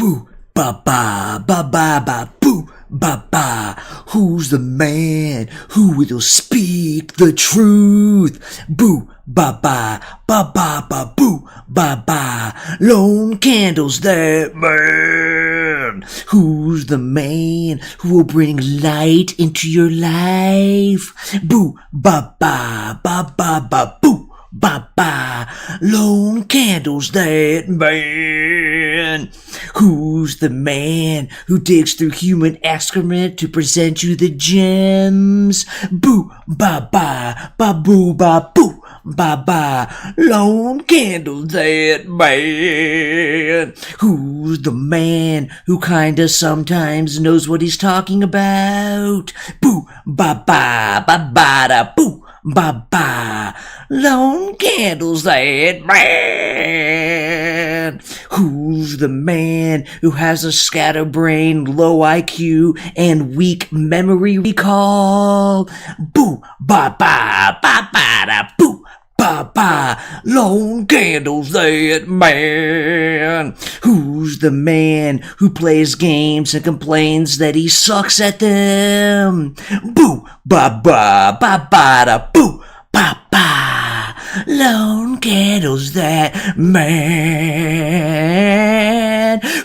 Boo, ba ba, ba ba ba, boo, ba ba. Who's the man who will speak the truth? Boo, ba ba, ba ba ba, boo, ba ba. Lone candles that man. Who's the man who will bring light into your life? Boo, ba ba, ba ba ba, boo. Ba ba, lone candles that man. Who's the man who digs through human excrement to present you the gems? Boo, ba ba, ba boo, ba boo, ba ba, lone candles that man. Who's the man who kinda sometimes knows what he's talking about? Boo, ba ba, ba ba da, boo. Ba ba, lone candles that man. Who's the man who has a scatterbrained, low IQ, and weak memory recall? Boo, ba ba, ba ba da, boo. Ba ba, lone candles that man. Who's the man who plays games and complains that he sucks at them? Boo, ba ba, ba ba da, boo, ba ba, lone candles that man.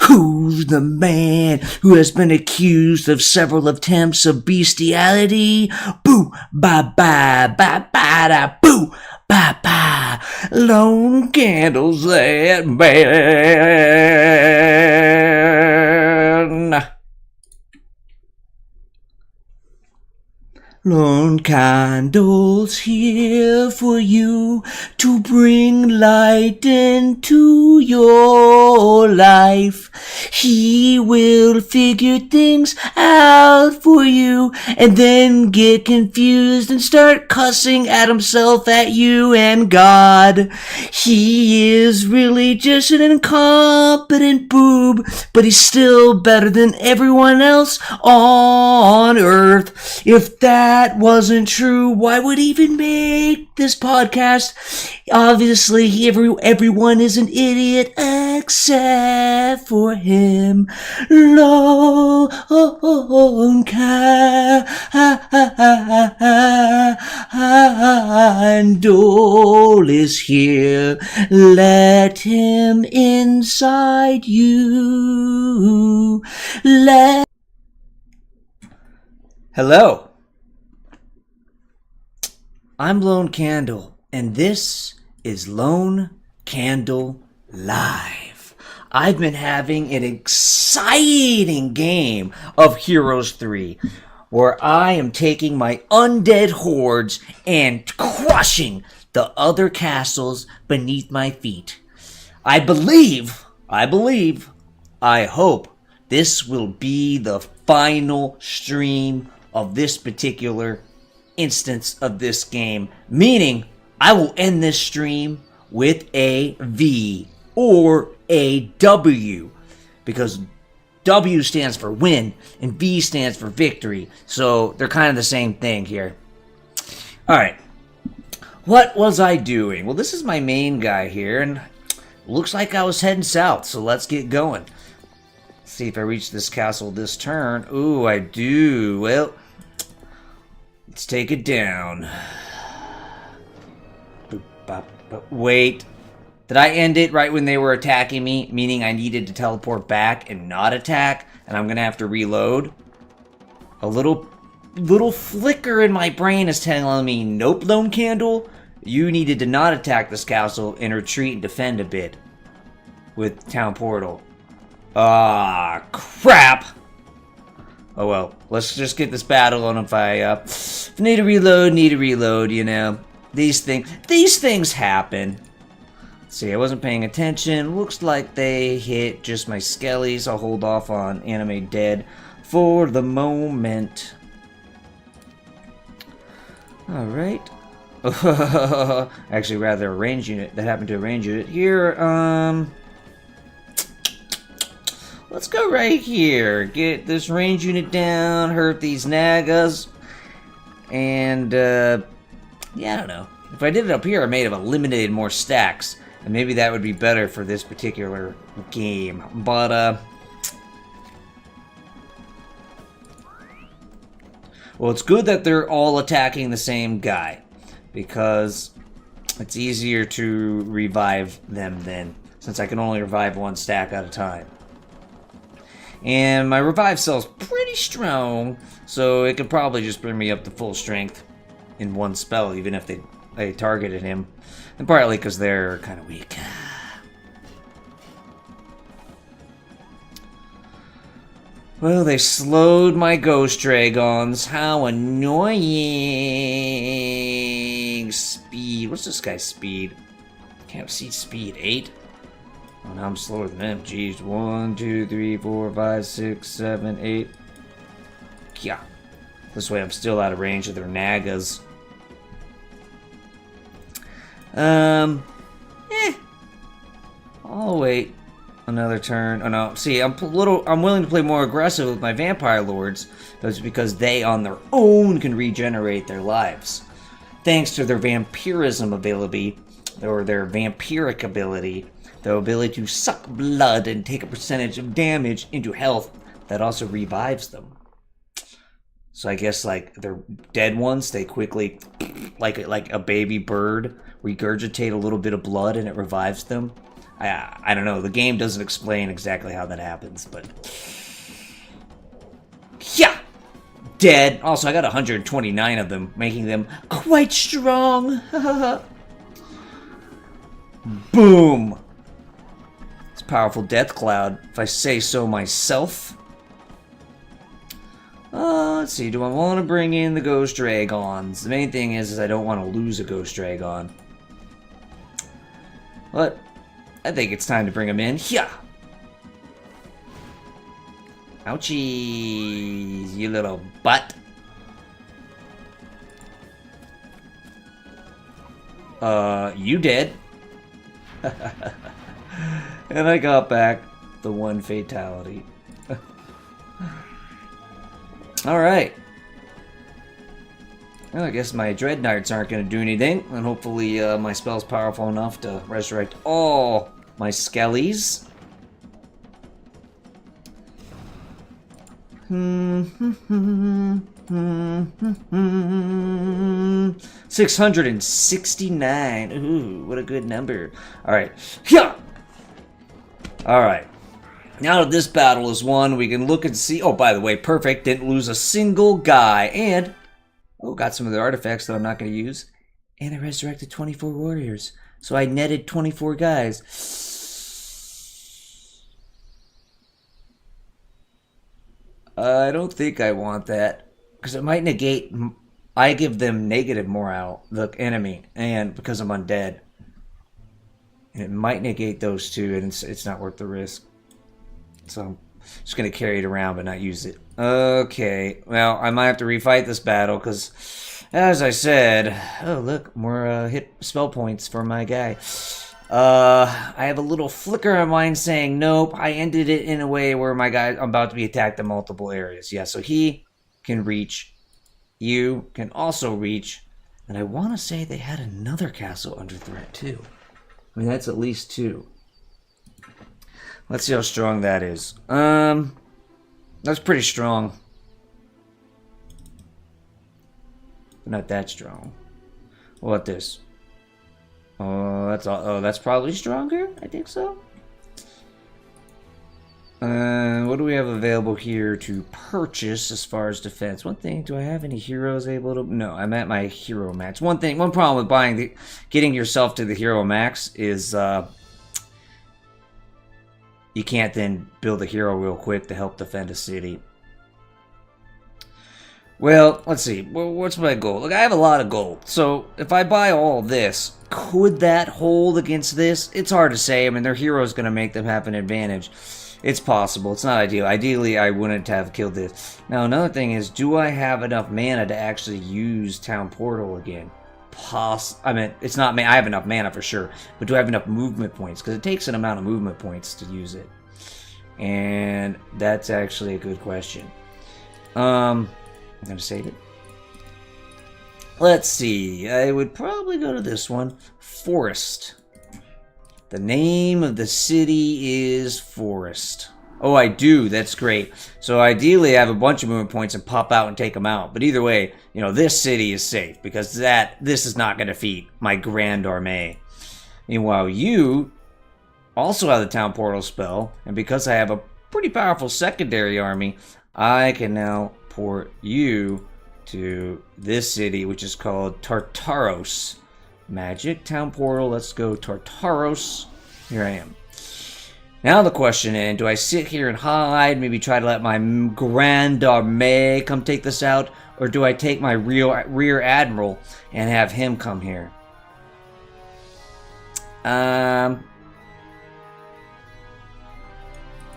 Who's the man who has been accused of several attempts of bestiality? Boo, ba ba, ba ba da, boo. Ba ba, lone candles that burn. Lone candles here for you to bring light into your life. He will figure things out for you and then get confused and start cussing at himself, at you, and God. He is really just an incompetent boob, but he's still better than everyone else on earth. If that wasn't true, why would he even make this podcast? Obviously, everyone is an idiot except for him. Lone candle is here. Let him inside you. Hello. I'm Lone Candle, and this is Lone Candle Live. I've been having an exciting game of Heroes 3, where I am taking my undead hordes and crushing the other castles beneath my feet. I hope this will be the final stream of this particular instance of this game, meaning I will end this stream with a V or a W, because W stands for win and V stands for victory, so they're kind of the same thing here. Alright, what was I doing? Well, this is my main guy here, and looks like I was heading south, so let's get going. Let's see if I reach this castle this turn. Ooh, I do. Well, let's take it down. Wait. Did I end it right when they were attacking me? Meaning I needed to teleport back and not attack? And I'm going to have to reload? A little flicker in my brain is telling me, nope, Lone Candle. You needed to not attack this castle and retreat and defend a bit. With Town Portal. Ah, crap! Oh well, let's just get this battle on if I need to reload, you know. These things happen. Let's see, I wasn't paying attention. Looks like they hit just my skellies. I'll hold off on Anime Dead for the moment. Alright. Actually, rather a range unit. That happened to a range unit. Here, let's go right here. Get this range unit down, hurt these Nagas. And, yeah, I don't know. If I did it up here, I may have eliminated more stacks. And maybe that would be better for this particular game. But, Well, it's good that they're all attacking the same guy, because it's easier to revive them then, since I can only revive one stack at a time. And my revive cell's pretty strong, so it could probably just bring me up to full strength in one spell, even if they targeted him. And partly because they're kind of weak. Well, they slowed my ghost dragons. How annoying! Speed. What's this guy's speed? Can't see speed. 8? Oh, now I'm slower than them. Jeez. 1, 2, 3, 4, 5, 6, 7, 8. Yeah. This way I'm still out of range of their nagas. I'll wait another turn. Oh no, see, I'm willing to play more aggressive with my vampire lords. That's because they on their own can regenerate their lives. Thanks to their vampirism ability, or their vampiric ability, their ability to suck blood and take a percentage of damage into health that also revives them. So I guess like they're dead ones, they quickly, like a baby bird, regurgitate a little bit of blood and it revives them. I don't know. The game doesn't explain exactly how that happens, but yeah, dead. Also, I got 129 of them, making them quite strong. Boom. It's a powerful death cloud, if I say so myself. Let's see. Do I want to bring in the ghost dragons? The main thing is I don't want to lose a ghost dragon. But I think it's time to bring him in. Yeah. Ouchie, you little butt. You did. And I got back the one fatality. Alright. Well, I guess my Dread Knights aren't going to do anything, and hopefully my spell's powerful enough to resurrect all my skellies. 669. Ooh, what a good number. Alright. Yeah! Alright. Now that this battle is won, we can look and see... Oh, by the way, perfect. Didn't lose a single guy. And... oh, got some of the artifacts that I'm not going to use. And I resurrected 24 warriors. So I netted 24 guys. I don't think I want that. Because it might negate... I give them negative morale, the enemy. And because I'm undead. And it might negate those two, and it's not worth the risk. So I'm just going to carry it around but not use it. Okay, well, I might have to refight this battle because, as I said... oh, look, more hit spell points for my guy. I have a little flicker of mine saying, nope, I ended it in a way where my guy... I'm about to be attacked in multiple areas. Yeah, so he can reach. You can also reach. And I want to say they had another castle under threat, too. I mean, that's at least 2. Let's see how strong that is. That's pretty strong. But not that strong. What about this? Oh, that's all. Oh, that's probably stronger. I think so. What do we have available here to purchase as far as defense? One thing. Do I have any heroes able to? No, I'm at my hero max. One problem with getting yourself to the hero max is you can't then build a hero real quick to help defend a city. Well, let's see. What's my goal? Look, I have a lot of gold. So if I buy all this, could that hold against this? It's hard to say. I mean, their hero is going to make them have an advantage. It's possible. It's not ideal. Ideally, I wouldn't have killed this. Now, another thing is, do I have enough mana to actually use Town Portal again? I mean, it's not. I have enough mana for sure, but do I have enough movement points? Because it takes an amount of movement points to use it, and that's actually a good question. I'm gonna save it. Let's see. I would probably go to this one, Forest. The name of the city is Forest. Oh, I do. That's great. So ideally, I have a bunch of movement points and pop out and take them out. But either way, you know, this city is safe because this is not going to defeat my Grand Armée. Meanwhile, you also have the Town Portal spell, and because I have a pretty powerful secondary army, I can now port you to this city, which is called Tartaros. Magic Town Portal. Let's go Tartaros. Here I am. Now the question is, do I sit here and hide, maybe try to let my Grand Armée come take this out, or do I take my rear admiral and have him come here? Yeah,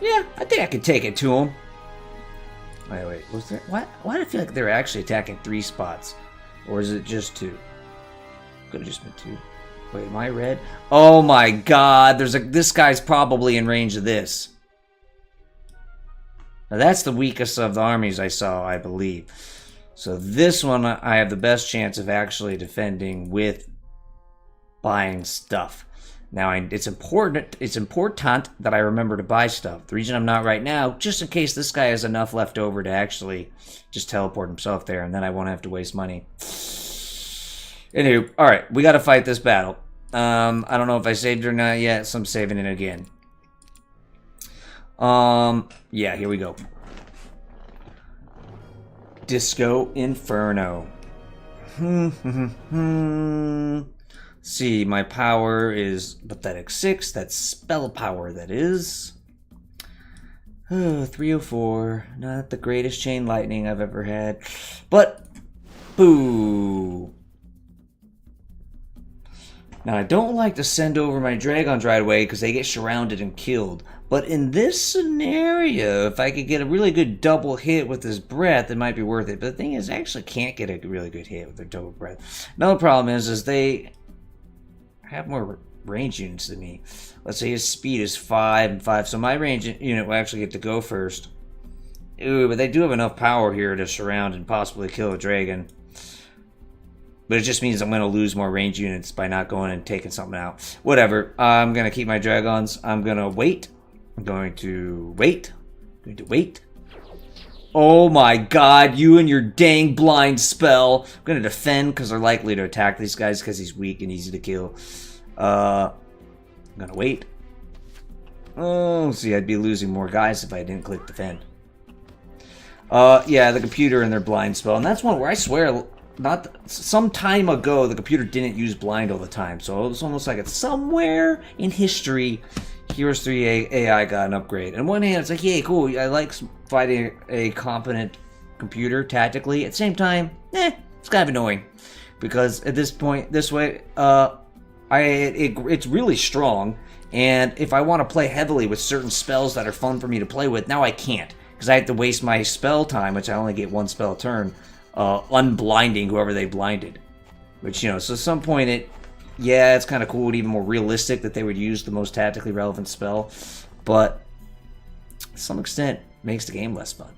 I think I could take it to him. Wait, was there... Why do I feel like they're actually attacking 3 spots? Or is it just 2? Could have just been 2. Wait, am I red? Oh my god, this guy's probably in range of this. Now that's the weakest of the armies I saw, I believe. So this one I have the best chance of actually defending with buying stuff. Now it's important that I remember to buy stuff. The reason I'm not right now, just in case this guy has enough left over to actually just teleport himself there, and then I won't have to waste money. Anywho, alright, we gotta fight this battle. I don't know if I saved it or not yet, so I'm saving it again. Yeah, here we go. Disco Inferno. See, my power is pathetic 6. That's spell power, that is. 304. Not the greatest chain lightning I've ever had. But, boo. Now, I don't like to send over my dragons right away because they get surrounded and killed. But in this scenario, if I could get a really good double hit with his breath, it might be worth it. But the thing is, I actually can't get a really good hit with their double breath. Another problem is they have more range units than me. Let's say his speed is 5 and 5, so my range unit will actually get to go first. Ooh, but they do have enough power here to surround and possibly kill a dragon. But it just means I'm going to lose more range units by not going and taking something out. Whatever. I'm going to keep my dragons. I'm going to wait. I'm going to wait. Oh my god, you and your dang blind spell. I'm going to defend because they're likely to attack these guys because he's weak and easy to kill. I'm going to wait. Oh, see, I'd be losing more guys if I didn't click defend. Yeah, the computer and their blind spell. And that's one where I swear... some time ago, the computer didn't use blind all the time, so it's almost like it's somewhere in history. Heroes 3 AI got an upgrade. On one hand, it's like, yay, cool. I like fighting a competent computer tactically. At the same time, it's kind of annoying because at this point, this way, it's really strong. And if I want to play heavily with certain spells that are fun for me to play with, now I can't because I have to waste my spell time, which I only get 1 spell a turn. Unblinding whoever they blinded. Which, you know, so at some point it's kind of cool and even more realistic that they would use the most tactically relevant spell, but to some extent makes the game less fun.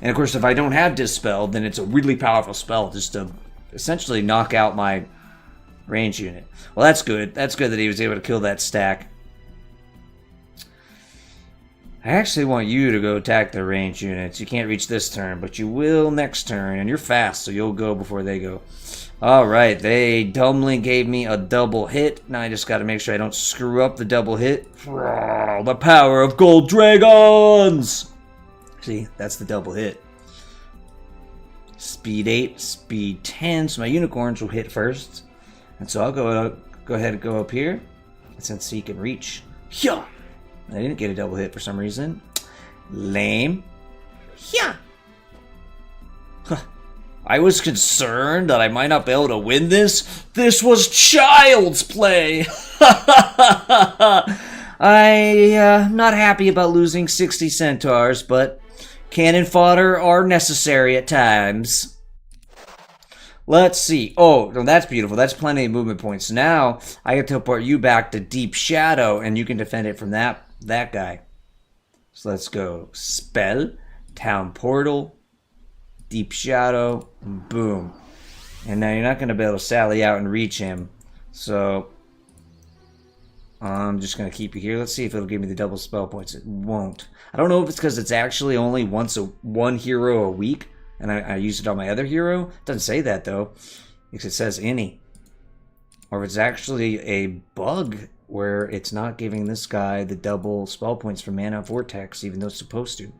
And of course, if I don't have Dispel, then it's a really powerful spell just to essentially knock out my range unit. Well, that's good. That's good that he was able to kill that stack. I actually want you to go attack the range units. You can't reach this turn, but you will next turn, and you're fast, so you'll go before they go. Alright, they dumbly gave me a double hit. Now I just gotta make sure I don't screw up the double hit. The power of gold dragons! See, that's the double hit. Speed 8, speed 10, so my unicorns will hit first. And so I'll go ahead and go up here, since he can reach. Yeah! I didn't get a double hit for some reason. Lame. Yeah. Huh. I was concerned that I might not be able to win this. This was child's play. I'm not happy about losing 60 centaurs, but cannon fodder are necessary at times. Let's see. Oh, no, that's beautiful. That's plenty of movement points. Now, I get to teleport you back to Deep Shadow, and you can defend it from that guy. So let's go. Spell, Town Portal, Deep Shadow, and boom. And now you're not going to be able to sally out and reach him. So, I'm just going to keep you here. Let's see if it'll give me the double spell points. It won't. I don't know if it's because it's actually only one hero a week, and I use it on my other hero. It doesn't say that, though, because it says any. Or if it's actually a bug where it's not giving this guy the double spell points for Mana Vortex, even though it's supposed to.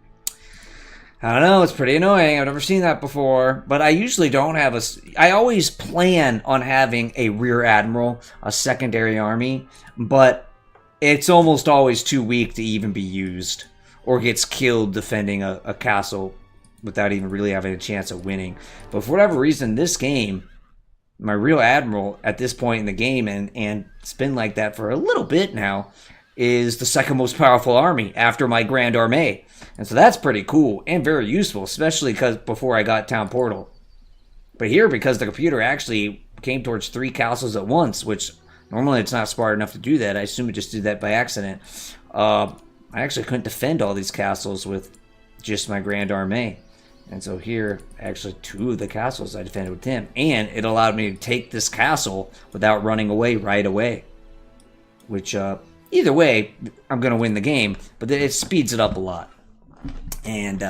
I don't know, it's pretty annoying. I've never seen that before. But I usually don't have I always plan on having a rear admiral, a secondary army, but it's almost always too weak to even be used, or gets killed defending a castle without even really having a chance of winning. But for whatever reason, this game, my real admiral at this point in the game, and it's been like that for a little bit now, is the second most powerful army after my Grand Armée. And so that's pretty cool and very useful, especially because before I got Town Portal. But here, because the computer actually came towards 3 castles at once, which normally it's not smart enough to do that. I assume it just did that by accident. I actually couldn't defend all these castles with just my Grand Armée. And so here, actually 2 of the castles I defended with him. And it allowed me to take this castle without running away right away. Which, either way, I'm going to win the game. But it speeds it up a lot. And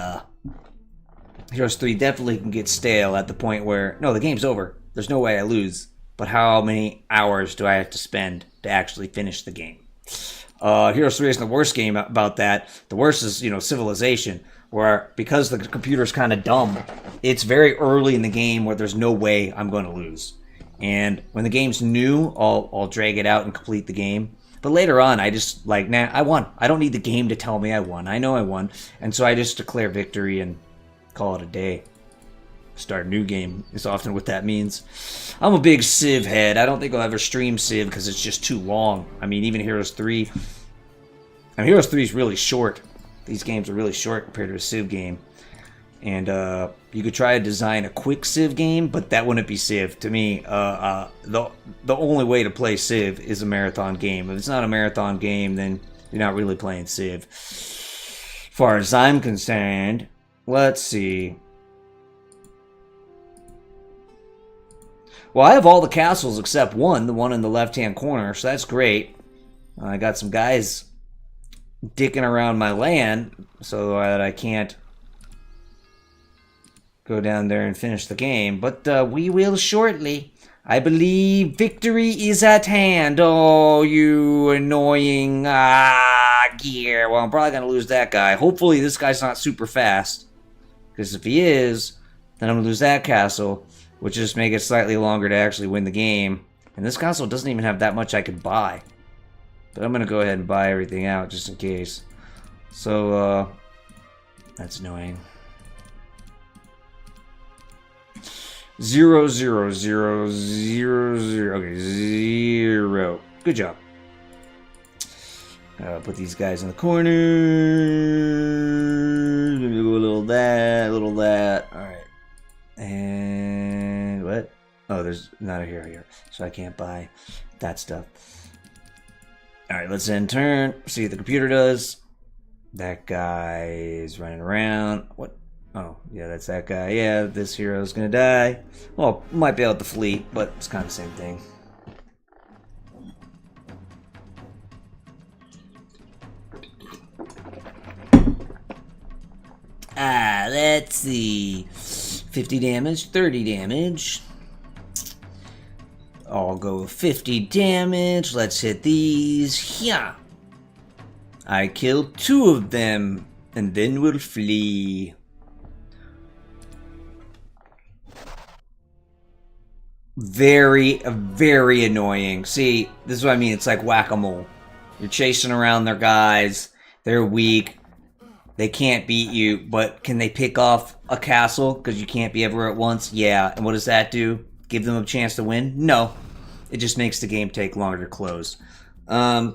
Heroes 3 definitely can get stale at the point where, no, the game's over. There's no way I lose. But how many hours do I have to spend to actually finish the game? Heroes 3 isn't the worst game about that. The worst is, Civilization, where because the computer's kind of dumb, it's very early in the game where there's no way I'm going to lose. And when the game's new, I'll drag it out and complete the game. But later on, I just, nah, I won. I don't need the game to tell me I won. I know I won. And so I just declare victory and call it a day. Start a new game is often what that means. I'm a big Civ head. I don't think I'll ever stream Civ because it's just too long. I mean, even Heroes 3. Heroes 3 is really short. These games are really short compared to a Civ game. And you could try to design a quick Civ game, but that wouldn't be Civ. To me, the only way to play Civ is a marathon game. If it's not a marathon game, then you're not really playing Civ. As far as I'm concerned, let's see. Well, I have all the castles except one, the one in the left-hand corner, so that's great. I got some guys dicking around my land so that I can't go down there and finish the game, but we will shortly. I believe victory is at hand. Oh, you annoying gear. Well, I'm probably going to lose that guy. Hopefully this guy's not super fast, because if he is, then I'm going to lose that castle, which just make it slightly longer to actually win the game. And this castle doesn't even have that much I could buy. But I'm going to go ahead and buy everything out just in case. So, that's annoying. 0, 0, 0, 0, 0. Okay, 0. Good job. Put these guys in the corner. A little that, a little that. Alright. And what? Oh, there's not a hero here, so I can't buy that stuff. Alright, let's end turn. See what the computer does. That guy is running around. What? Oh, yeah, that's that guy. Yeah, this hero's gonna die. Well, might be out the fleet, but it's kind of the same thing. Let's see. 50 damage, 30 damage. I'll go 50 damage. Let's hit these. Yeah. I killed 2 of them, and then we'll flee. Very, very annoying. See, this is what I mean. It's like whack-a-mole. You're chasing around their guys. They're weak. They can't beat you, but can they pick off a castle because you can't be everywhere at once? Yeah, and what does that do? Give them a chance to win? No. It just makes the game take longer to close. I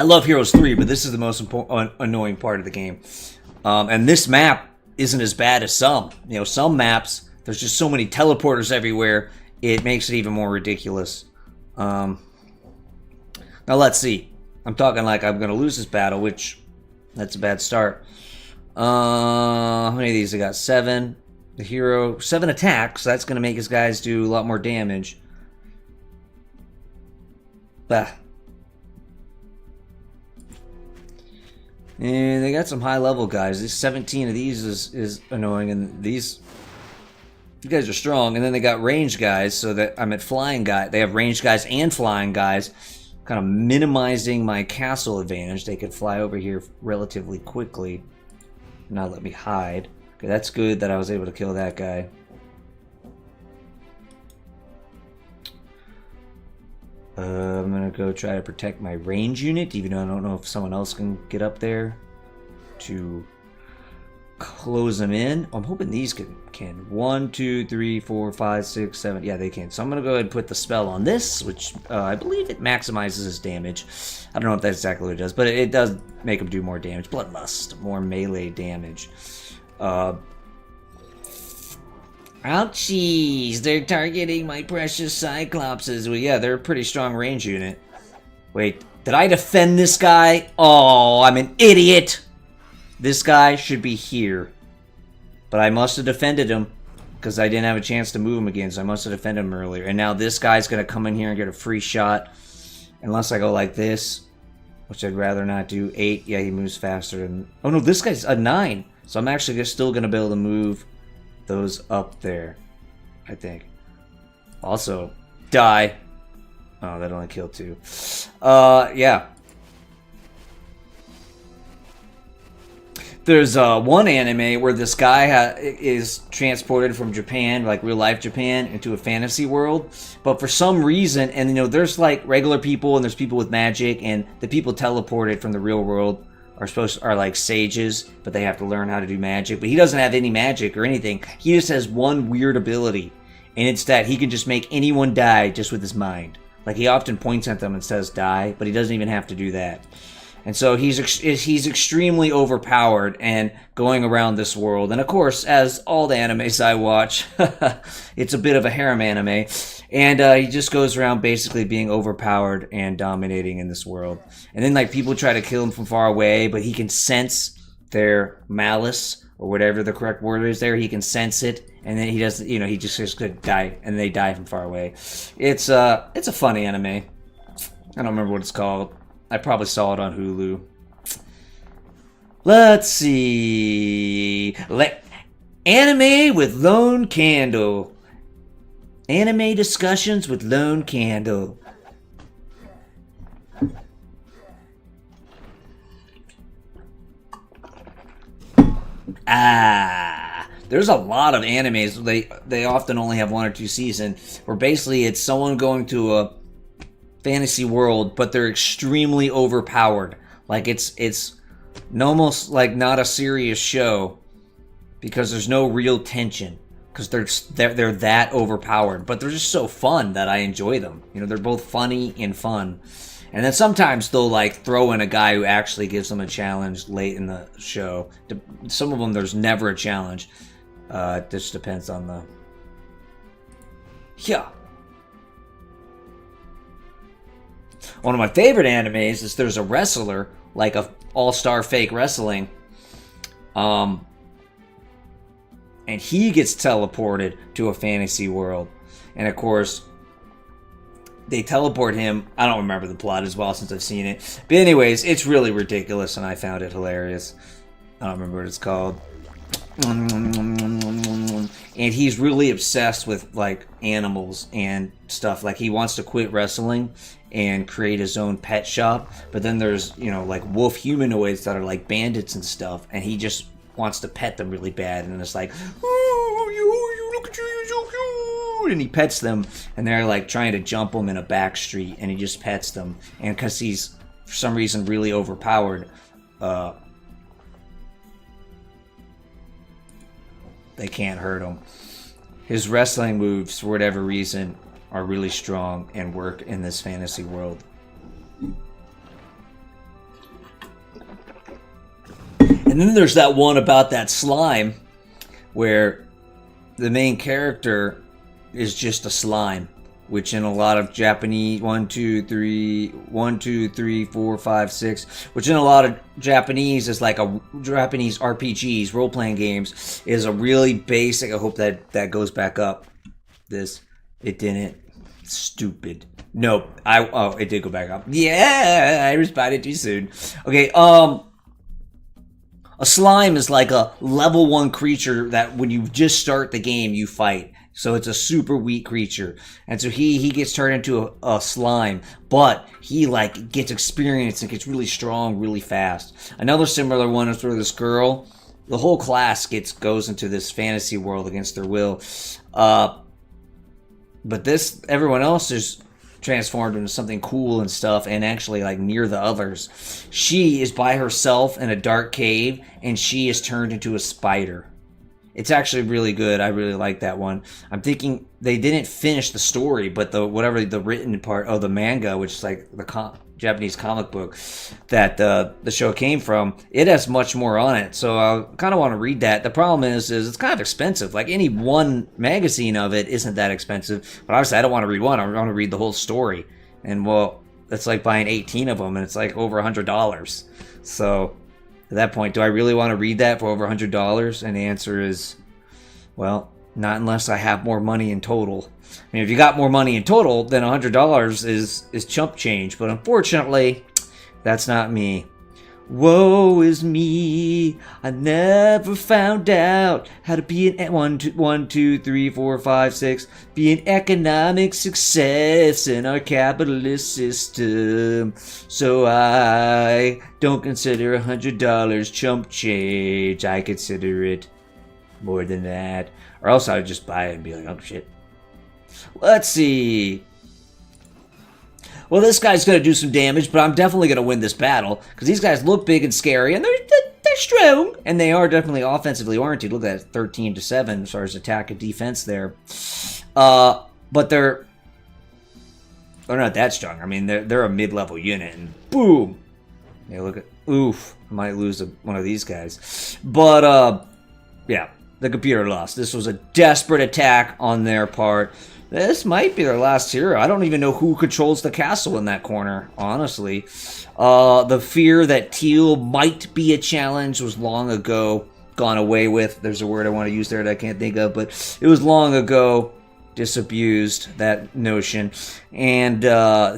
love Heroes 3, but this is the most annoying part of the game. And this map isn't as bad as some. You know, some maps, there's just so many teleporters everywhere, it makes it even more ridiculous. Now let's see. I'm talking like I'm going to lose this battle, which, that's a bad start. How many of these? I got 7. The hero, 7 attacks, so that's going to make his guys do a lot more damage. Bah. And they got some high level guys. These 17 of these is annoying, and these guys are strong. And then they got ranged guys, so that I'm at flying guy. They have ranged guys and flying guys, kind of minimizing my castle advantage. They could fly over here relatively quickly, not let me hide. Okay, that's good that I was able to kill that guy. I'm gonna go try to protect my range unit, even though I don't know if someone else can get up there to close them in. I'm hoping these can. 1, 2, 3, 4, 5, 6, 7. Yeah, they can. So I'm gonna go ahead and put the spell on this, which I believe it maximizes his damage. I don't know if that's exactly what it does, but it does make him do more damage. Bloodlust, more melee damage. Ouchies! They're targeting my precious Cyclopses. Well, yeah, they're a pretty strong range unit. Wait, did I defend this guy? Oh, I'm an idiot! This guy should be here. But I must have defended him, because I didn't have a chance to move him again, so I must have defended him earlier. And now this guy's going to come in here and get a free shot. Unless I go like this, which I'd rather not do. 8, yeah, he moves faster than... Oh no, this guy's a 9! So I'm actually still going to be able to move those up there, I think. Also, die. Oh, that only killed 2. Yeah. There's one anime where this guy is transported from Japan, like real life Japan, into a fantasy world. But for some reason, and you know, there's like regular people and there's people with magic, and the people teleported from the real world are like sages, but they have to learn how to do magic. But he doesn't have any magic or anything. He just has one weird ability, and it's that he can just make anyone die just with his mind. Like, he often points at them and says die, but he doesn't even have to do that. And so he's extremely overpowered and going around this world. And of course, as all the animes I watch, it's a bit of a harem anime. And he just goes around basically being overpowered and dominating in this world. And then like people try to kill him from far away, but he can sense their malice or whatever the correct word is there. He can sense it, and then he doesn't. You know, he just could die, and they die from far away. It's a funny anime. I don't remember what it's called. I probably saw it on Hulu. Let's see. Anime with Lone Candle. Anime discussions with Lone Candle. There's a lot of animes. They often only have 1 or 2 seasons, where basically it's someone going to a fantasy world, but they're extremely overpowered. Like it's almost like not a serious show because there's no real tension, because they're that overpowered. But they're just so fun that I enjoy them. You know, they're both funny and fun. And then sometimes they'll like throw in a guy who actually gives them a challenge late in the show. Some of them there's never a challenge. It just depends on the... Yeah. One of my favorite animes is there's a wrestler, like a all-star fake wrestling, and he gets teleported to a fantasy world. And of course, they teleport him. I don't remember the plot as well since I've seen it. But anyways, it's really ridiculous, and I found it hilarious. I don't remember what it's called. And he's really obsessed with like animals and stuff. Like, he wants to quit wrestling and create his own pet shop, but then there's, you know, like wolf humanoids that are like bandits and stuff, and he just wants to pet them really bad, and it's like, oh, you look at you, you're so cute, and he pets them, and they're like trying to jump him in a back street, and he just pets them, and because he's for some reason really overpowered, they can't hurt him. His wrestling moves, for whatever reason, are really strong and work in this fantasy world. And then there's that one about that slime, where the main character is just a slime, which in a lot of Japanese 1, 2, 3, 4, 5, 6, which in a lot of Japanese is like a Japanese RPGs, role-playing games, is a really basic. I hope that goes back up. It didn't. Stupid. Nope. Oh, it did go back up. Yeah, I responded too soon. Okay, a slime is like a level 1 creature that when you just start the game, you fight. So it's a super weak creature. And so he gets turned into a slime, but he like gets experience and gets really strong really fast. Another similar one is for this girl. The whole class goes into this fantasy world against their will. But everyone else is transformed into something cool and stuff, and actually like near the others. She is by herself in a dark cave, and she is turned into a spider. It's actually really good. I really like that one. I'm thinking they didn't finish the story, but the written part of the manga, which is like the Japanese comic book that the show came from, it has much more on it. So I kind of want to read that. The problem is it's kind of expensive. Like any one magazine of it isn't that expensive. But obviously I don't want to read one. I want to read the whole story. And well, that's like buying 18 of them, and it's like over $100. So at that point, do I really want to read that for over $100? And the answer is, well, not unless I have more money in total. I mean, if you got more money in total, then $100 is chump change. But unfortunately, that's not me. Woe is me, I never found out how to be an be an economic success in our capitalist system. So I don't consider $100 chump change. I consider it more than that. Or else I would just buy it and be like, oh shit. Let's see. Well, this guy's going to do some damage, but I'm definitely going to win this battle, because these guys look big and scary, and they're strong, and they are definitely offensively oriented. Look at that, 13-7 as far as attack and defense there. But they're not that strong. I mean, they're a mid-level unit, and boom! Yeah, look at, oof, I might lose one of these guys. But, yeah, the computer lost. This was a desperate attack on their part. This might be their last hero. I don't even know who controls the castle in that corner, honestly. The fear that teal might be a challenge was long ago gone away with. There's a word I want to use there that I can't think of, but it was long ago disabused, that notion. And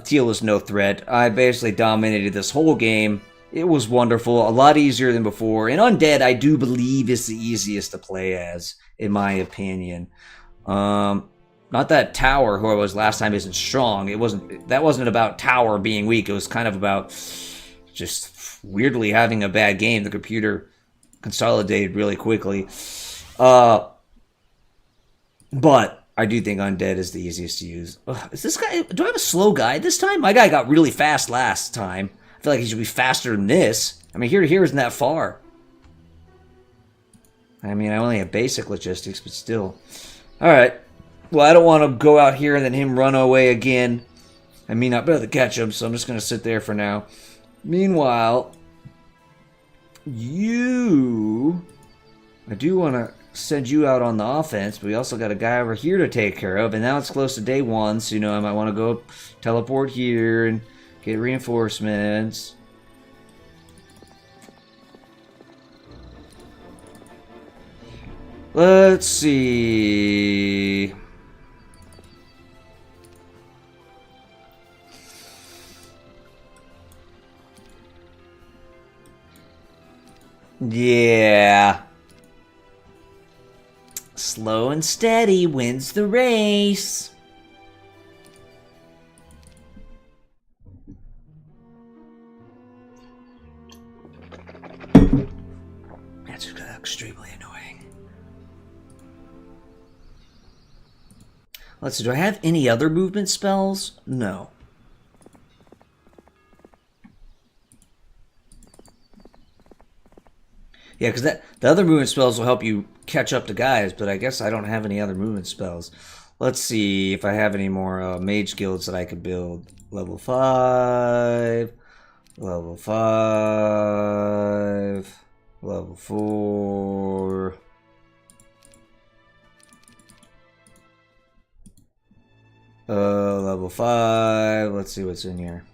teal is no threat. I basically dominated this whole game. It was wonderful, a lot easier than before. And undead, I do believe, is the easiest to play as, in my opinion. Not that tower, who I was last time, isn't strong. That wasn't about tower being weak. It was kind of about just weirdly having a bad game. The computer consolidated really quickly. But I do think undead is the easiest to use. Is this guy? Do I have a slow guide this time? My guy got really fast last time. I feel like he should be faster than this. I mean, here isn't that far. I mean, I only have basic logistics, but still. All right. Well, I don't want to go out here and then him run away again. I mean, I better catch him, so I'm just going to sit there for now. Meanwhile, I do want to send you out on the offense, but we also got a guy over here to take care of, and now it's close to day 1, so, I might want to go teleport here and get reinforcements. Let's see. Yeah. Slow and steady wins the race. That's extremely annoying. Let's see, do I have any other movement spells? No. Yeah, because the other movement spells will help you catch up to guys, but I guess I don't have any other movement spells. Let's see if I have any more mage guilds that I could build. Level 5, level 5, level 4. Level 5. Let's see what's in here.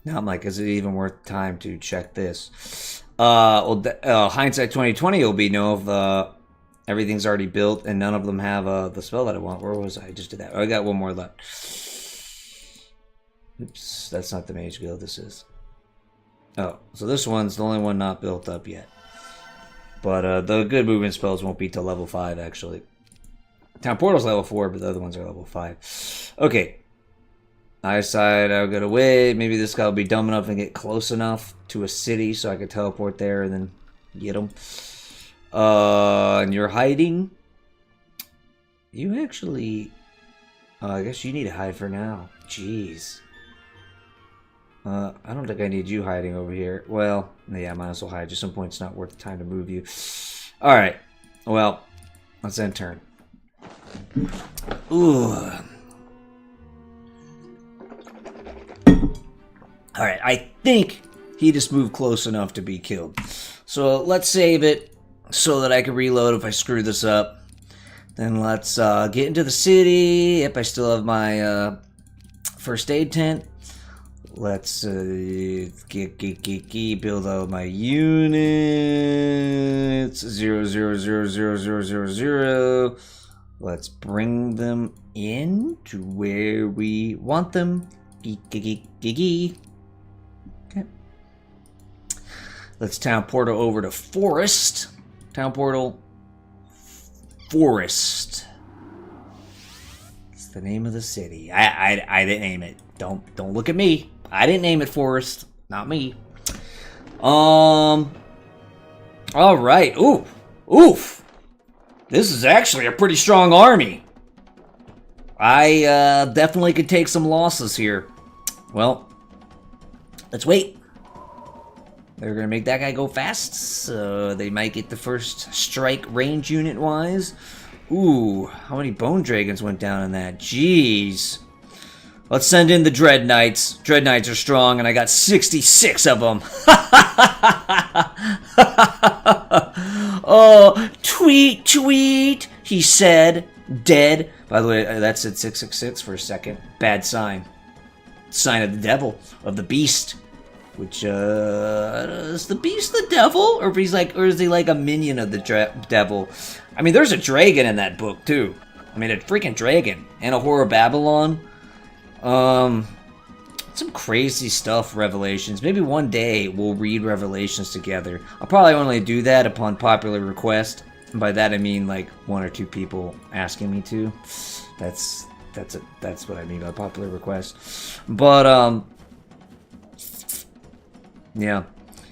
Now I'm like, is it even worth time to check this? Hindsight 2020 will be know if everything's already built, and none of them have the spell that I want. Where was I? I just did that. Oh, I got one more left. Oops, that's not the Mage Guild. This is. Oh, so this one's the only one not built up yet. But the good movement spells won't be till level 5, actually. Town Portal's level 4, but the other ones are level 5. Okay. Eyesight, I'll get away. Maybe this guy will be dumb enough and get close enough to a city so I can teleport there and then get him. And you're hiding? You actually... I guess you need to hide for now. Jeez. I don't think I need you hiding over here. Well, yeah, I might as well hide. Just some point, it's not worth the time to move you. Alright. Well, let's end turn. Ooh. Alright, I think he just moved close enough to be killed. So let's save it so that I can reload if I screw this up. Then let's get into the city. Yep, I still have my first aid tent. Let's build out my units. 0, 0, 0, 0, 0, 0, 0. Let's bring them in to where we want them. Okay. Let's town portal over to Forest. Town portal. Forest. It's the name of the city. I didn't name it. Don't look at me. I didn't name it Forest. Not me. All right. Oof. This is actually a pretty strong army. I definitely could take some losses here. Well, let's wait. They're going to make that guy go fast, so they might get the first strike range unit-wise. Ooh, how many Bone Dragons went down in that? Jeez. Let's send in the Dread Knights. Dread Knights are strong, and I got 66 of them. Oh, tweet, he said. Dead. By the way, that said 666 for a second. Bad sign. Sign of the devil, of the beast. Which, is the beast the devil? Or is he like a minion of the devil? I mean, there's a dragon in that book, too. I mean, a freaking dragon. And a Whore of Babylon. Some crazy stuff, Revelations. Maybe one day we'll read Revelations together. I'll probably only do that upon popular request. And by that I mean, like, 1 or 2 people asking me to. That's what I mean by popular request. But, yeah.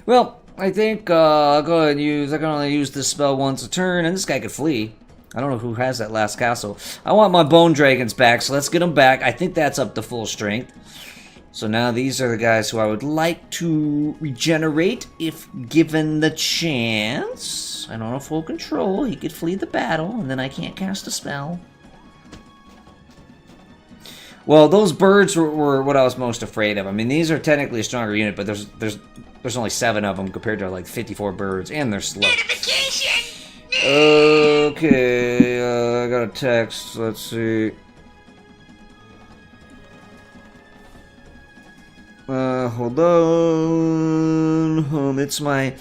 Well, I think I'll go ahead and I can only use this spell once a turn, and this guy could flee. I don't know who has that last castle. I want my Bone Dragons back, so let's get them back. I think that's up to full strength. So now these are the guys who I would like to regenerate if given the chance. I don't know, full control. He could flee the battle, and then I can't cast a spell. Well, those birds were what I was most afraid of. I mean, these are technically a stronger unit, but there's only 7 of them compared to like 54 birds, and they're slow. Okay, I got a text. Let's see. Hold on. It's my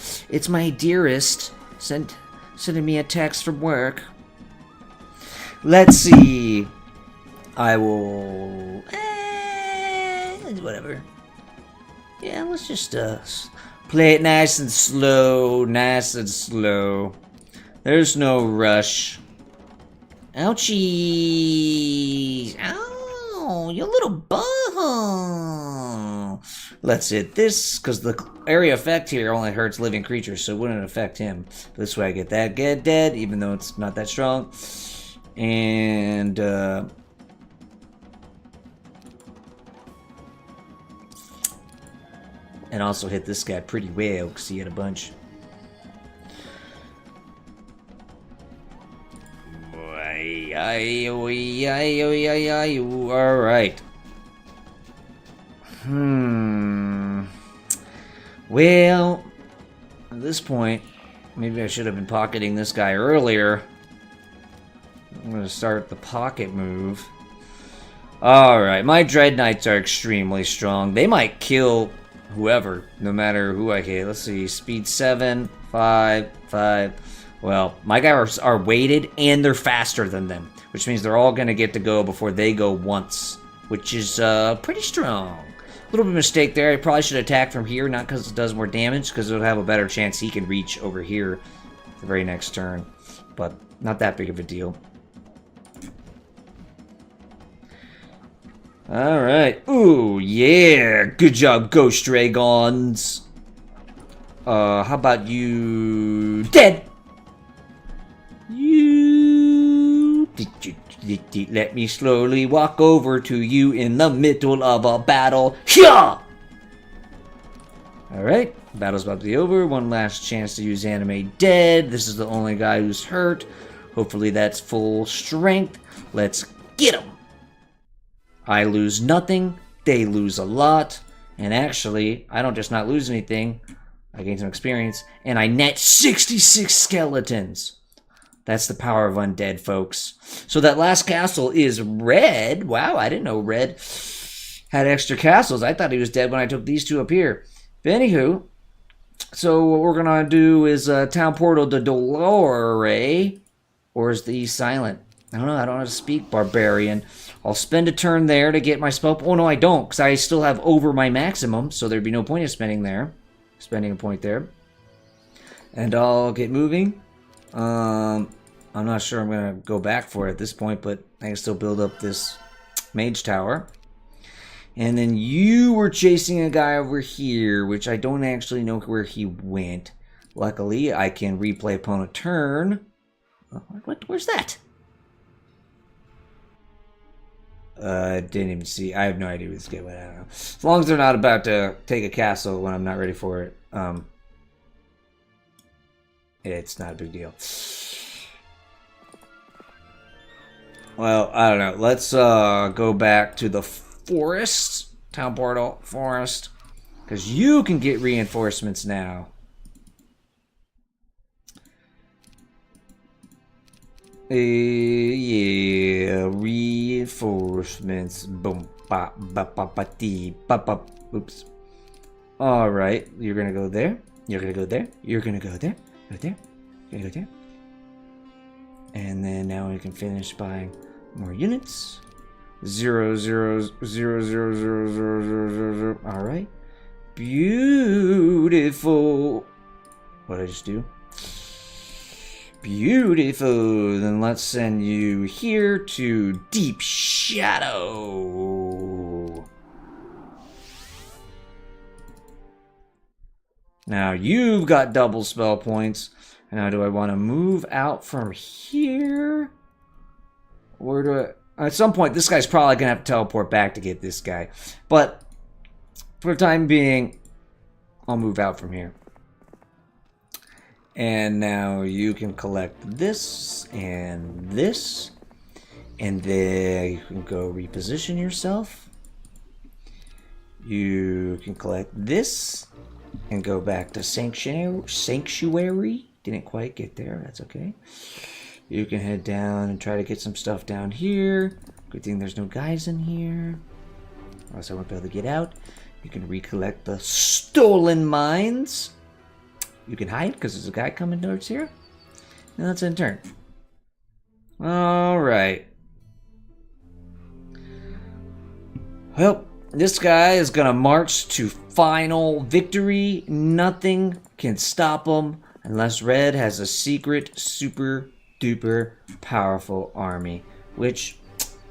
dearest sending me a text from work. Let's see. I will... whatever. Yeah, let's just play it nice and slow. Nice and slow. There's no rush. Ouchie! Ow! You little butthole! Let's hit this, because the area effect here only hurts living creatures, so it wouldn't affect him. This way I get that get dead, even though it's not that strong. And, and also hit this guy pretty well, because he had a bunch. Alright. Well, at this point, maybe I should have been pocketing this guy earlier. I'm going to start the pocket move. Alright, my Dread Knights are extremely strong. They might kill whoever, no matter who I hit. Let's see, speed 7, 5, 5. Well, my guys are weighted, and they're faster than them, which means they're all going to get to go before they go once, which is pretty strong. A little bit of mistake there. I probably should attack from here, not because it does more damage, because it'll have a better chance he can reach over here the very next turn. But not that big of a deal. Alright. Ooh, yeah. Good job, Ghost Dragons. How about you... Dead! You... Let me slowly walk over to you in the middle of a battle. Hyah! Alright. Battle's about to be over. One last chance to use anime dead. This is the only guy who's hurt. Hopefully that's full strength. Let's get him! I lose nothing, they lose a lot, and actually, I don't just not lose anything, I gain some experience, and I net 66 skeletons. That's the power of undead, folks. So that last castle is red. Wow, I didn't know red had extra castles. I thought he was dead when I took these two up here. But anywho, so what we're going to do is Town Portal de Dolore, or is the silent? I don't know, I don't know how to speak Barbarian. I'll spend a turn there to get my spell. Oh, no, I don't, because I still have over my maximum, so there'd be no point in spending a point there. And I'll get moving. I'm not sure I'm going to go back for it at this point, but I can still build up this mage tower. And then you were chasing a guy over here, which I don't actually know where he went. Luckily, I can replay opponent turn. Where's that? Didn't even see. I have no idea where this guy went. I don't know. As long as they're not about to take a castle when I'm not ready for it, it's not a big deal. Well, I don't know. Let's go back to the forest, Town Portal, forest, because you can get reinforcements now. Yeah, reinforcements. Boom, ba, ba, ba, ba, dee, ba, ba. Oops. All right, you're gonna go there. You're gonna go there. You're gonna go there. Go there. You're gonna go there. And then now we can finish buying more units. 0, 0, 0, 0, 0, 0, 0, 0, 0. All right. Beautiful. What did I just do? Beautiful. Then let's send you here to Deep Shadow. Now you've got double spell points. Now do I want to move out from here? Or do I... At some point, this guy's probably going to have to teleport back to get this guy. But for the time being, I'll move out from here. And now you can collect this and this. And then you can go reposition yourself. You can collect this and go back to Sanctuary. Didn't quite get there. That's okay. You can head down and try to get some stuff down here. Good thing there's no guys in here, or else I won't be able to get out. You can recollect the stolen mines. You can hide because there's a guy coming towards here. And that's in turn. Alright. Well, this guy is going to march to final victory. Nothing can stop him unless Red has a secret, super duper powerful army, which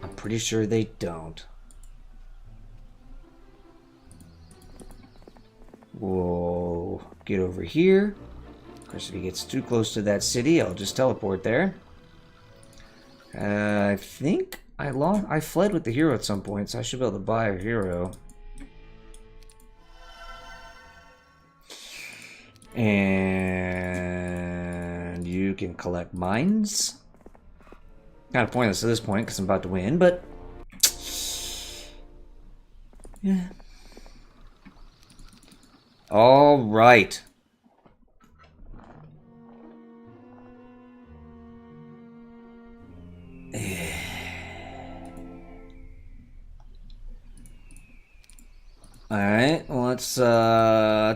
I'm pretty sure they don't. We'll get over here. Of course, if he gets too close to that city, I'll just teleport there. I think I fled with the hero at some point, so I should be able to buy a hero. And you can collect mines. Kind of pointless at this point because I'm about to win, but yeah. All right. Alright, let's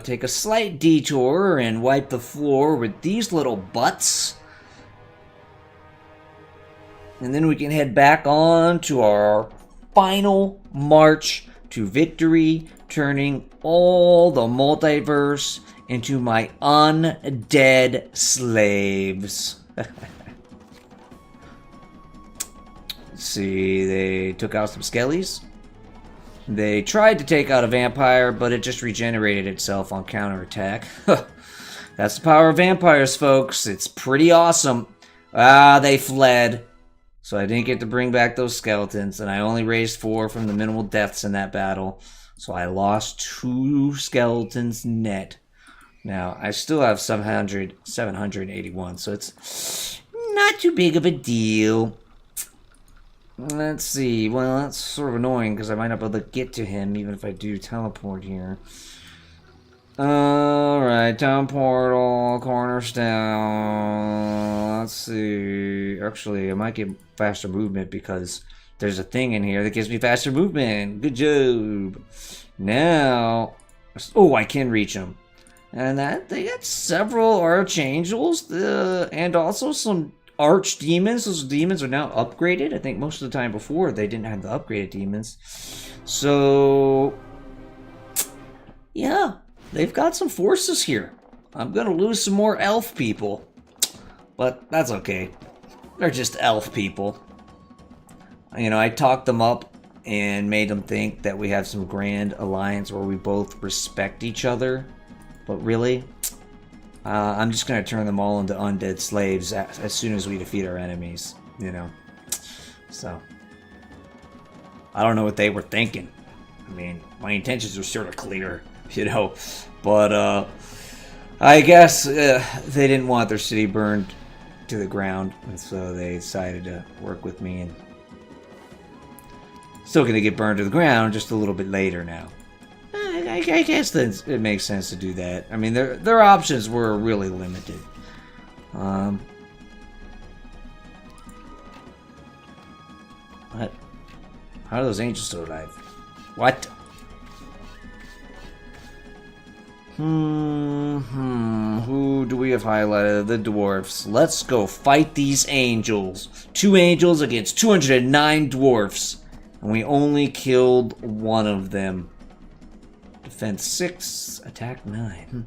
take a slight detour and wipe the floor with these little butts. And then we can head back on to our final march to victory, turning all the multiverse into my undead slaves. Let's see, they took out some skellies. They tried to take out a vampire, but it just regenerated itself on counterattack. That's the power of vampires, folks. It's pretty awesome. Ah, they fled. So I didn't get to bring back those skeletons, and I only raised 4 from the minimal deaths in that battle. So I lost 2 skeletons net. Now, I still have 781, so it's not too big of a deal. Let's see. Well, that's sort of annoying because I might not be able to get to him even if I do teleport here. Alright, town portal, cornerstone. Let's see. Actually, I might get faster movement because there's a thing in here that gives me faster movement. Good job. Now, oh, I can reach him. And that they got several archangels and also some archdemons. Those demons are now upgraded. I think most of the time before they didn't have the upgraded demons. So, yeah, they've got some forces here. I'm gonna lose some more elf people, but that's okay. They're just elf people. You know, I talked them up and made them think that we have some grand alliance where we both respect each other. But really, I'm just going to turn them all into undead slaves as soon as we defeat our enemies, you know. So, I don't know what they were thinking. I mean, my intentions were sort of clear, you know. But, I guess they didn't want their city burned to the ground. And so they decided to work with me. And still going to get burned to the ground just a little bit later now. I guess it makes sense to do that. I mean, their options were really limited. What? How are those angels still alive? What? Who do we have highlighted? The dwarfs. Let's go fight these angels. 2 angels against 209 dwarfs. And we only killed 1 of them. Defense 6, attack 9.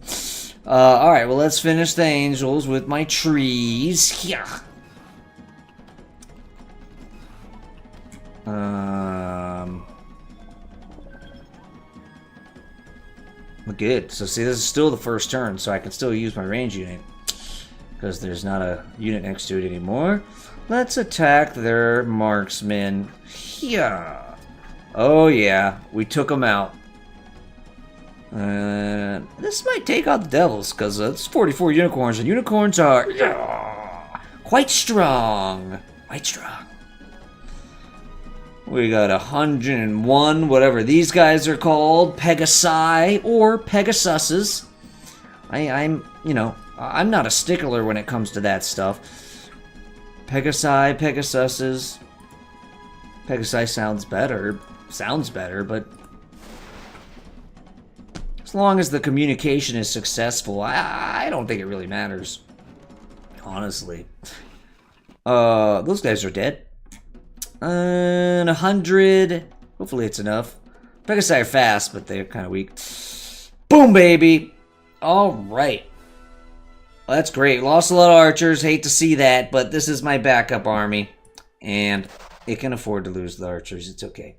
Alright, well, let's finish the angels with my trees. Yeah. Good. So, see, this is still the first turn, so I can still use my range unit. Because there's not a unit next to it anymore. Let's attack their marksmen. Yeah. Oh, yeah. We took them out. This might take out the devils, because it's 44 unicorns, and unicorns are quite strong. Quite strong. We got 101, whatever these guys are called, Pegasi or Pegasuses. I'm not a stickler when it comes to that stuff. Pegasi, Pegasuses. Pegasi sounds better, but as long as the communication is successful, I don't think it really matters. Honestly. Those guys are dead. 100. Hopefully it's enough. Pegasi are fast, but they're kind of weak. Boom, baby! Alright. Well, that's great. Lost a lot of archers. Hate to see that, but this is my backup army. And it can afford to lose the archers. It's okay.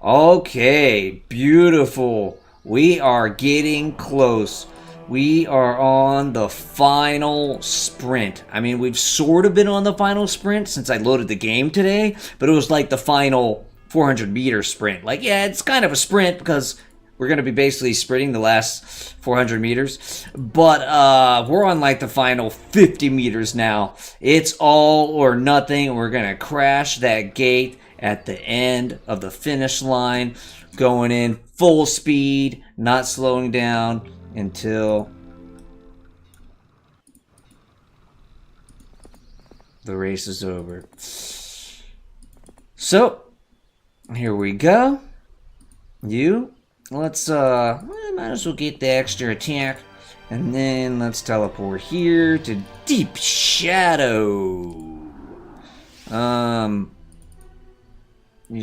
Okay. Beautiful. We are getting close. We are on the final sprint. I mean, we've sort of been on the final sprint since I loaded the game today, but it was like the final 400-meter sprint. Like, yeah, it's kind of a sprint because we're going to be basically sprinting the last 400 meters. But we're on like the final 50 meters now. It's all or nothing. We're going to crash that gate at the end of the finish line, going in full speed, not slowing down until the race is over. So, here we go. Let's might as well get the extra attack, and then let's teleport here to Deep Shadow. You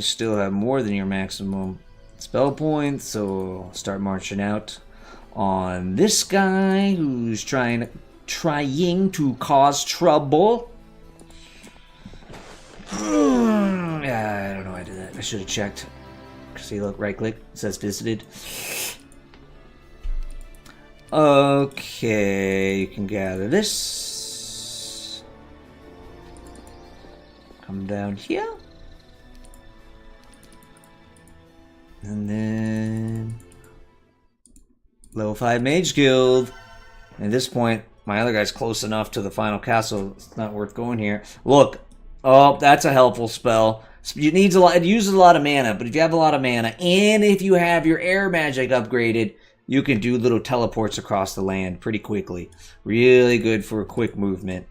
still have more than your maximum spell points, so start marching out on this guy who's trying to cause trouble. Yeah, I don't know why I did that. I should have checked. See, look, right click, it says visited. Okay, you can gather this. Come down here. And then level 5 Mage Guild. At this point, my other guy's close enough to the final castle. It's not worth going here. Look, oh, that's a helpful spell. It needs a lot. It uses a lot of mana, but if you have a lot of mana, and if you have your air magic upgraded, you can do little teleports across the land pretty quickly. Really good for quick movement.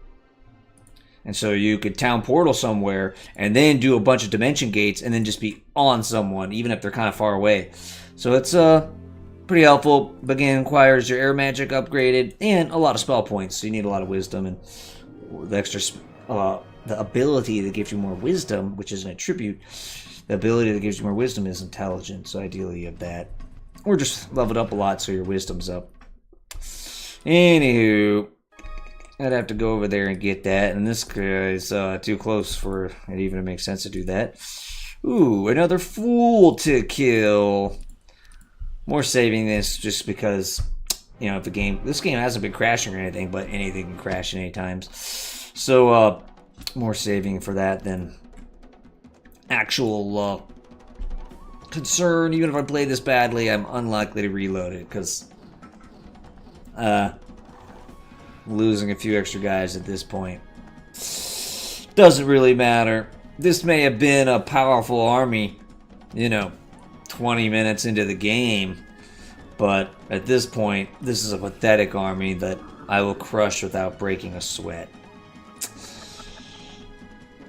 And so you could town portal somewhere and then do a bunch of dimension gates and then just be on someone, even if they're kind of far away. So it's pretty helpful. But again, requires your air magic upgraded and a lot of spell points. So you need a lot of wisdom, and the extra the ability that gives you more wisdom, which is an attribute. The ability that gives you more wisdom is intelligence. So ideally you have that, or just level it up a lot so your wisdom's up. Anywho, I'd have to go over there and get that, and this guy's too close for it even to make sense to do that. Ooh, another fool to kill. More saving this just because, you know, this game hasn't been crashing or anything, but anything can crash at any times. So, more saving for that than actual concern. Even if I play this badly, I'm unlikely to reload it because losing a few extra guys at this point doesn't really matter. This may have been a powerful army, you know, 20 minutes into the game, but at this point, this is a pathetic army that I will crush without breaking a sweat.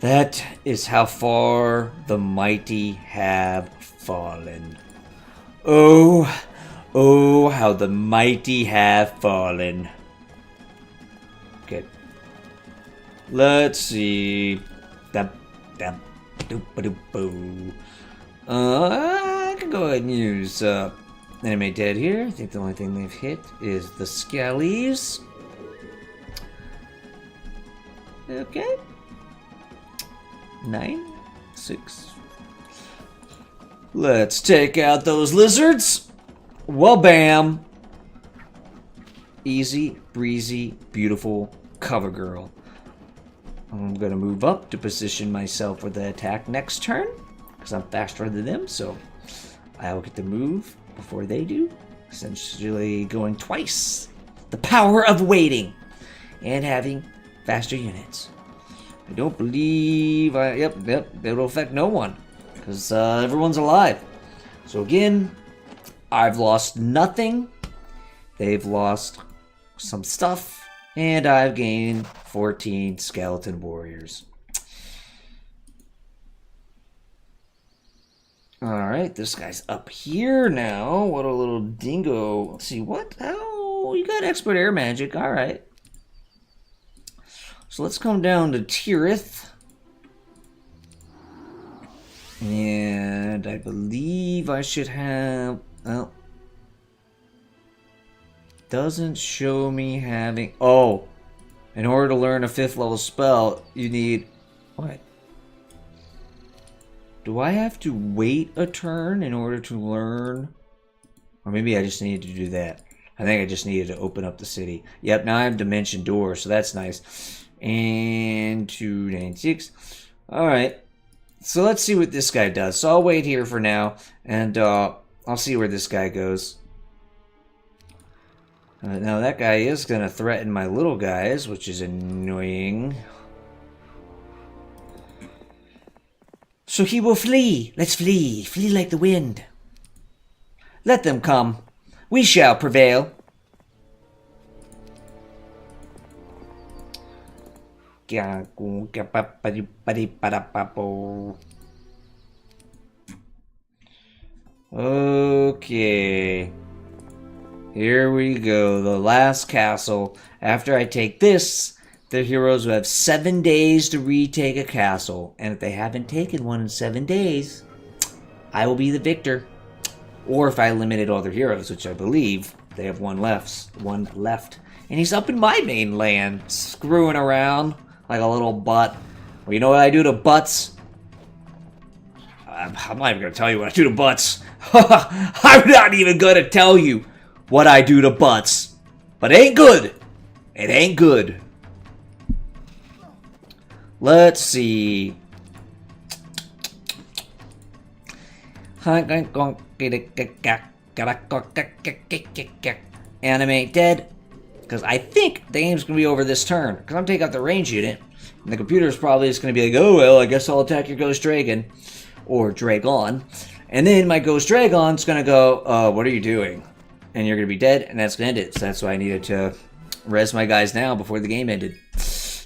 That is how far the mighty have fallen. Oh, how the mighty have fallen. Okay. Let's see. I can go ahead and use Enemy Dead here. I think the only thing they've hit is the Skellies. Okay. 9, 6. Let's take out those lizards. Well, bam. Easy, breezy, beautiful cover girl. I'm gonna move up to position myself for the attack next turn, because I'm faster than them, so I'll get to move before they do. Essentially going twice. The power of waiting and having faster units. I don't believe yep, it'll affect no one, because everyone's alive. So again, I've lost nothing. They've lost some stuff, and I've gained 14 skeleton warriors. Alright, this guy's up here now. What a little dingo. Let's see, what? Oh, you got expert air magic. Alright. So let's come down to Tirith. And I believe I should have... Well, doesn't show me having... Oh, in order to learn a 5th level spell, you need... What? Do I have to wait a turn in order to learn? Or maybe I just needed to do that. I think I just needed to open up the city. Yep, now I have Dimension Door, so that's nice. And 296. Alright. So let's see what this guy does. So I'll wait here for now, and I'll see where this guy goes. Now that guy is going to threaten my little guys, which is annoying. So he will flee. Let's flee. Flee like the wind. Let them come. We shall prevail. Okay. Here we go. The last castle. After I take this, They're heroes who have 7 days to retake a castle. And if they haven't taken one in 7 days, I will be the victor. Or if I eliminate all their heroes, which I believe they have one left. And he's up in my mainland, screwing around like a little butt. Well, you know what I do to butts? I'm not even going to tell you what I do to butts. I'm not even going to tell you what I do to butts. But it ain't good. It ain't good. Let's see. Animate dead. Because I think the game's going to be over this turn. Because I'm taking out the range unit. And the computer's probably just going to be like, oh, well, I guess I'll attack your Ghost Dragon. Or Dragon. And then my Ghost Dragon's going to go, what are you doing? And you're going to be dead, and that's going to end it. So that's why I needed to res my guys now before the game ended.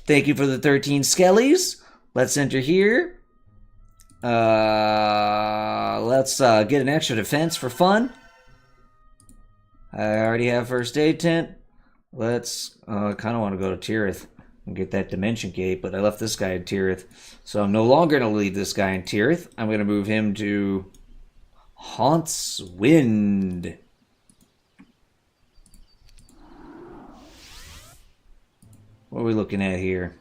Thank you for the 13 skellies. Let's enter here. Let's get an extra defense for fun. I already have first aid tent. Let's, I kind of want to go to Tirith and get that dimension gate, but I left this guy in Tirith. So I'm no longer going to leave this guy in Tirith. I'm going to move him to Haunt's Wind. What are we looking at here?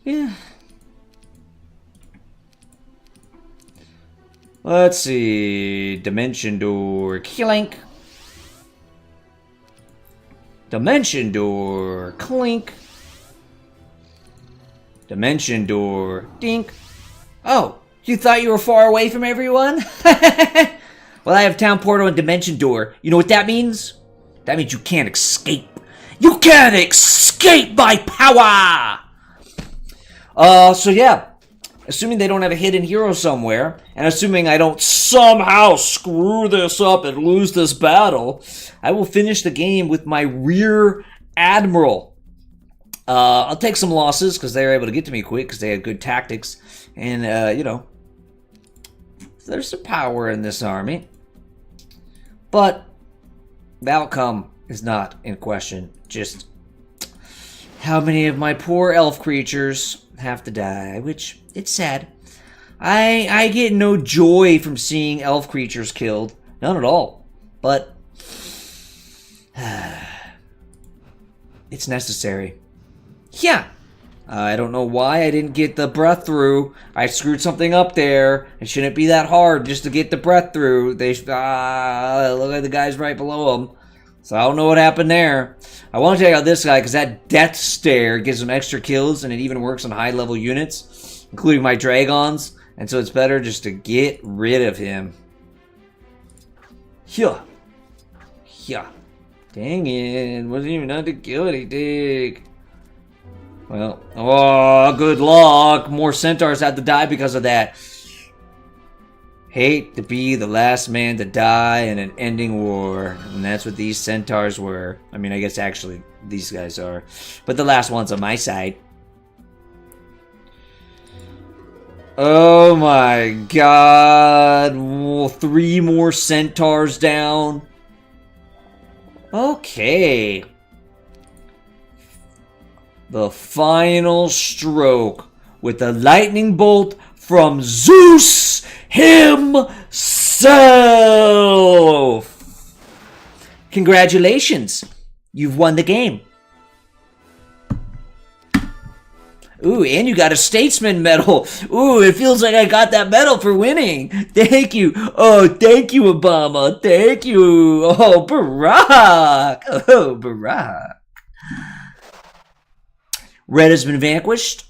Yeah. Let's see. Dimension door. Clink. Dimension door. Clink. Dimension door. Dink. Oh, you thought you were far away from everyone? Well, I have town portal and dimension door. You know what that means? That means you can't escape. You can't escape my power! So yeah. Assuming they don't have a hidden hero somewhere, and assuming I don't somehow screw this up and lose this battle, I will finish the game with my rear admiral. I'll take some losses, because they were able to get to me quick, because they had good tactics. And, you know, there's some power in this army. But the outcome is not in question. Just how many of my poor elf creatures have to die, which, it's sad. I get no joy from seeing elf creatures killed. None at all. But it's necessary. Yeah. I don't know why I didn't get the breath through. I screwed something up there. It shouldn't be that hard just to get the breath through. They look like the guy's right below them. So I don't know what happened there. I want to take out this guy because that death stare gives him extra kills, and it even works on high level units, including my dragons. And so it's better just to get rid of him. Yeah. Yeah. Dang it. Wasn't even enough to kill anything. Well, oh, good luck. More centaurs had to die because of that. Hate to be the last man to die in an ending war. And that's what these centaurs were. I mean, I guess actually these guys are. But the last one's on my side. Oh my god. 3 more centaurs down. Okay. The final stroke with the lightning bolt from Zeus himself. Congratulations. You've won the game. Ooh, and you got a statesman medal. Ooh, it feels like I got that medal for winning. Thank you. Oh, thank you, Obama. Thank you. Oh, Barack. Oh, Barack. Red has been vanquished.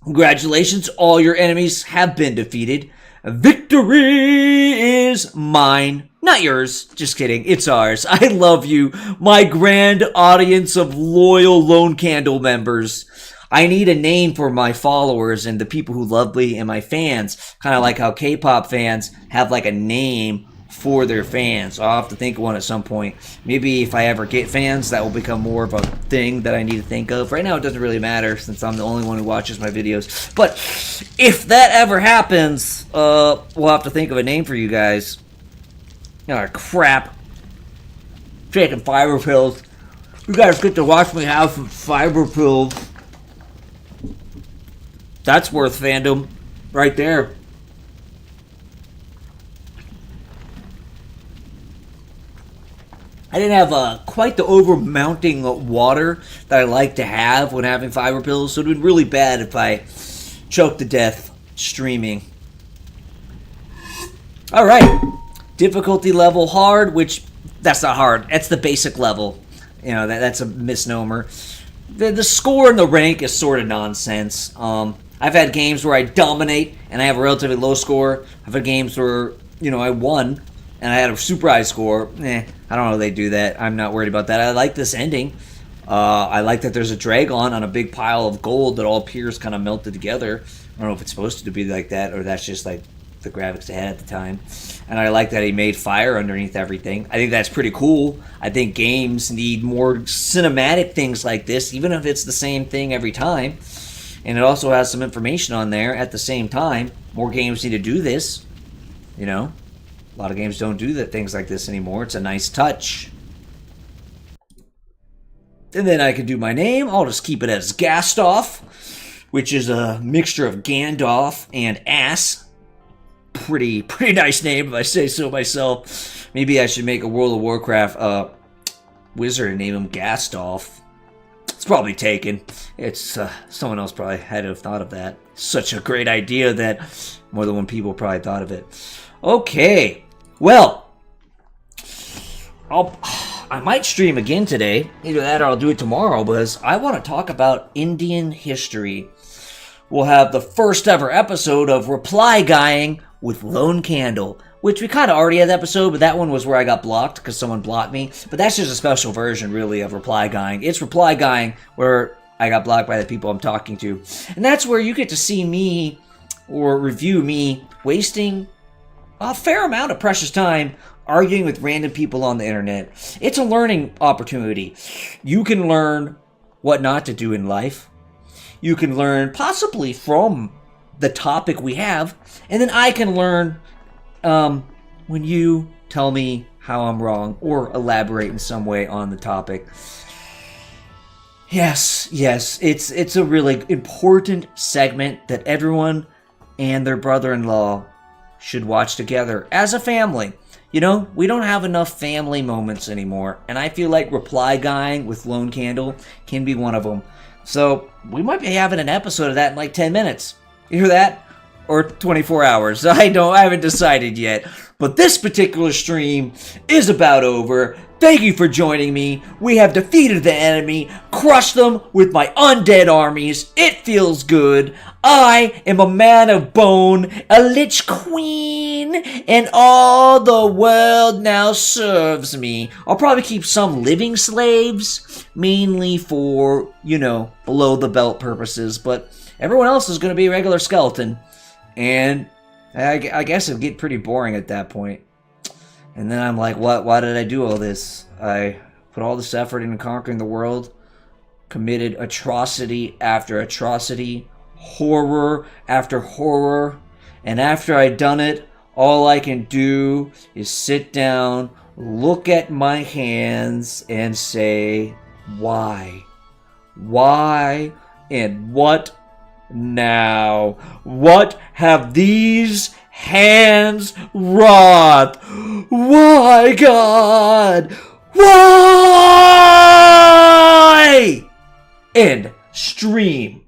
Congratulations, all your enemies have been defeated. Victory is mine. Not yours. Just kidding. It's ours. I love you, my grand audience of loyal Lone Candle members. I need a name for my followers and the people who love me and my fans. Kind of like how K-pop fans have like a name for their fans. I'll have to think of one at some point. Maybe if I ever get fans, that will become more of a thing that I need to think of. Right now, it doesn't really matter since I'm the only one who watches my videos. But if that ever happens, we'll have to think of a name for you guys. Oh, crap. Taking fiber pills. You guys get to watch me have some fiber pills. That's worth fandom right there. I didn't have quite the over-mounting water that I like to have when having fiber pills, so it would be really bad if I choked to death streaming. Alright, difficulty level hard, which, that's not hard, that's the basic level. You know, that's a misnomer. The score and the rank is sort of nonsense. I've had games where I dominate and I have a relatively low score. I've had games where, you know, I won and I had a super high score. I don't know how they do that. I'm not worried about that. I like this ending. I like that there's a dragon on a big pile of gold that all appears kind of melted together. I don't know if it's supposed to be like that or that's just like the graphics they had at the time. And I like that he made fire underneath everything. I think that's pretty cool. I think games need more cinematic things like this, even if it's the same thing every time. And it also has some information on there at the same time. More games need to do this. You know, a lot of games don't do things like this anymore. It's a nice touch. And then I can do my name. I'll just keep it as Gastoff, which is a mixture of Gandalf and ass. Pretty nice name if I say so myself. Maybe I should make a World of Warcraft wizard and name him Gastoff. It's probably taken. It's someone else probably had to have thought of that. Such a great idea that more than one people probably thought of it. Okay, well, I might stream again today. Either that or I'll do it tomorrow because I want to talk about Indian history. We'll have the first ever episode of Reply Guying with Lone Candle, which we kind of already had the episode, but that one was where I got blocked because someone blocked me. But that's just a special version, really, of Reply Guying. It's Reply Guying where I got blocked by the people I'm talking to. And that's where you get to see me or review me wasting a fair amount of precious time arguing with random people on the internet. It's a learning opportunity. You can learn what not to do in life. You can learn possibly from the topic we have, and then I can learn when you tell me how I'm wrong or elaborate in some way on the topic. Yes, it's a really important segment that everyone and their brother-in-law should watch together as a family. You know, we don't have enough family moments anymore, and I feel like Reply Guying with Lone Candle can be one of them. So, we might be having an episode of that in like 10 minutes. You hear that? Or 24 hours. I haven't decided yet. But this particular stream is about over. Thank you for joining me. We have defeated the enemy, crushed them with my undead armies. It feels good. I am a man of bone, a Lich Queen, and all the world now serves me. I'll probably keep some living slaves, mainly for, you know, below the belt purposes, but everyone else is going to be a regular skeleton. And I guess it'd get pretty boring at that point. And then I'm like, what? Why did I do all this? I put all this effort into conquering the world, committed atrocity after atrocity, horror after horror, and after I'd done it, all I can do is sit down, look at my hands, and say, why? Why? And what now? What have these hands wrought? Why, God? Why? End stream.